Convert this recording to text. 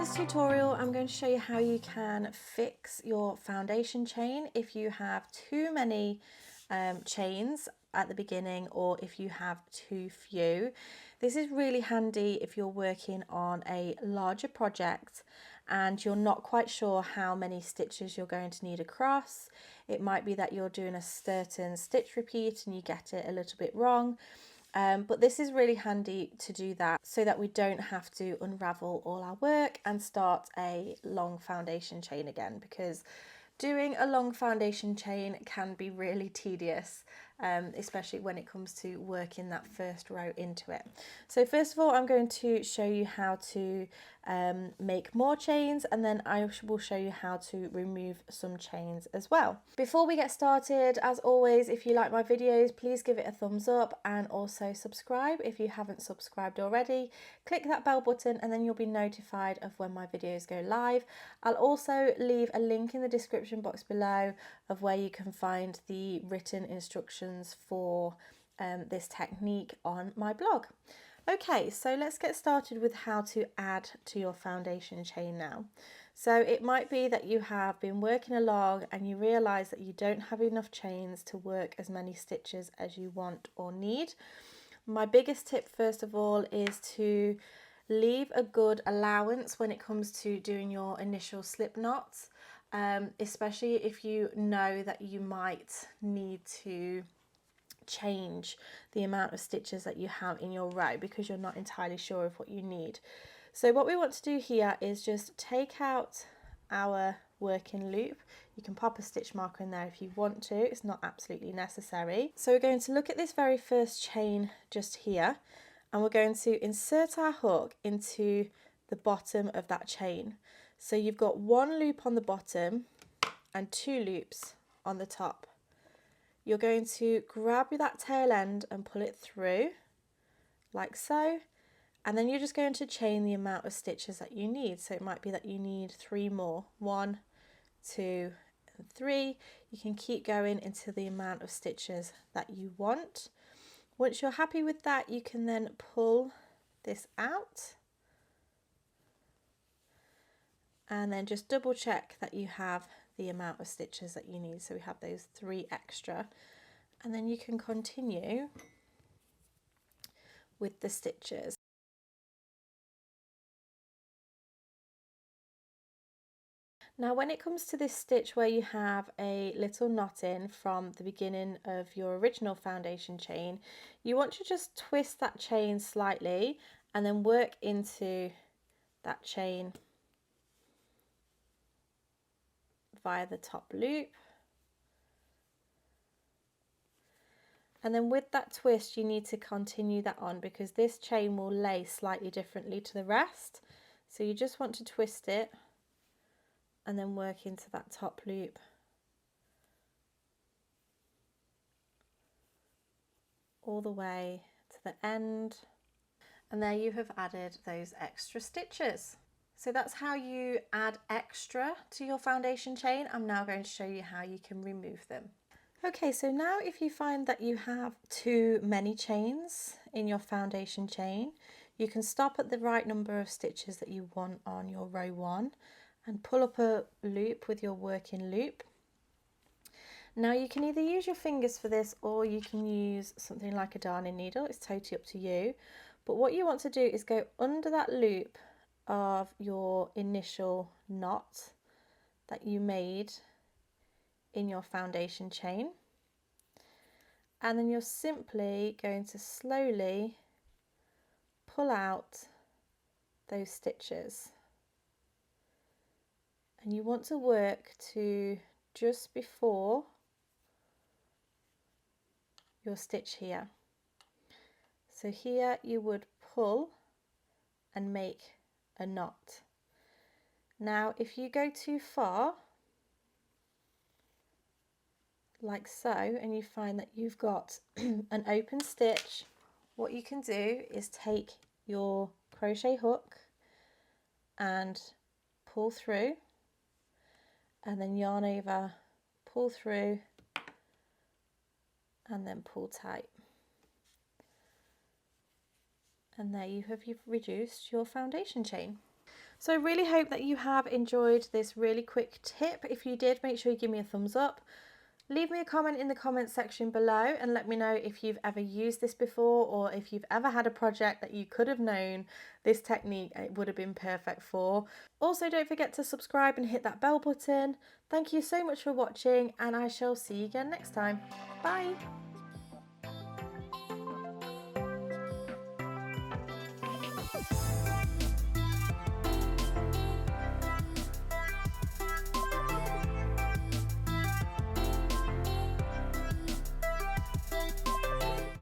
this tutorial, I'm going to show you how you can fix your foundation chain if you have too many chains at the beginning or if you have too few. This is really handy if you're working on a larger project and you're not quite sure how many stitches you're going to need across. It might be that you're doing a certain stitch repeat and you get it a little bit wrong. But this is really handy to do that so that we don't have to unravel all our work and start a long foundation chain again, because doing a long foundation chain can be really tedious, especially when it comes to working that first row into it. So first of all, I'm going to show you how to make more chains, and then I will show you how to remove some chains as well. Before we get started, as always, if you like my videos, please give it a thumbs up and also subscribe if you haven't subscribed already. Click that bell button and then you'll be notified of when my videos go live. I'll also leave a link in the description box below of where you can find the written instructions for this technique on my blog. Okay, so let's get started with how to add to your foundation chain now. So it might be that you have been working along and you realise that you don't have enough chains to work as many stitches as you want or need. My biggest tip first of all is to leave a good allowance when it comes to doing your initial slip knots, especially if you know that you might need to change the amount of stitches that you have in your row because you're not entirely sure of what you need. So what we want to do here is just take out our working loop. You can pop a stitch marker in there if you want to, it's not absolutely necessary. So we're going to look at this very first chain just here, and we're going to insert our hook into the bottom of that chain. So you've got one loop on the bottom and two loops on the top. You're going to grab that tail end and pull it through like so, and then you're just going to chain the amount of stitches that you need. So it might be that you need 3 more, 1, 2 and 3. You can keep going into the amount of stitches that you want. Once you're happy with that, you can then pull this out and then just double check that you have the amount of stitches that you need. So we have those 3 extra, and then you can continue with the stitches. Now when it comes to this stitch where you have a little knot in from the beginning of your original foundation chain, you want to just twist that chain slightly and then work into that chain via the top loop. And then with that twist you need to continue that on because this chain will lay slightly differently to the rest. So you just want to twist it and then work into that top loop. All the way to the end. And there you have added those extra stitches. So that's how you add extra to your foundation chain. I'm now going to show you how you can remove them. Okay, so now if you find that you have too many chains in your foundation chain, you can stop at the right number of stitches that you want on your row 1 and pull up a loop with your working loop. Now you can either use your fingers for this or you can use something like a darning needle, it's totally up to you. But what you want to do is go under that loop of your initial knot that you made in your foundation chain, and then you're simply going to slowly pull out those stitches. And you want to work to just before your stitch here. So here you would pull and make a knot. Now if you go too far, like so, and you find that you've got an open stitch, what you can do is take your crochet hook and pull through, and then yarn over, pull through, and then pull tight. And there you've reduced your foundation chain. So I really hope that you have enjoyed this really quick tip. If you did, make sure you give me a thumbs up. Leave me a comment in the comments section below and let me know if you've ever used this before, or if you've ever had a project that you could have known this technique it would have been perfect for. Also, don't forget to subscribe and hit that bell button. Thank you so much for watching, and I shall see you again next time. Bye!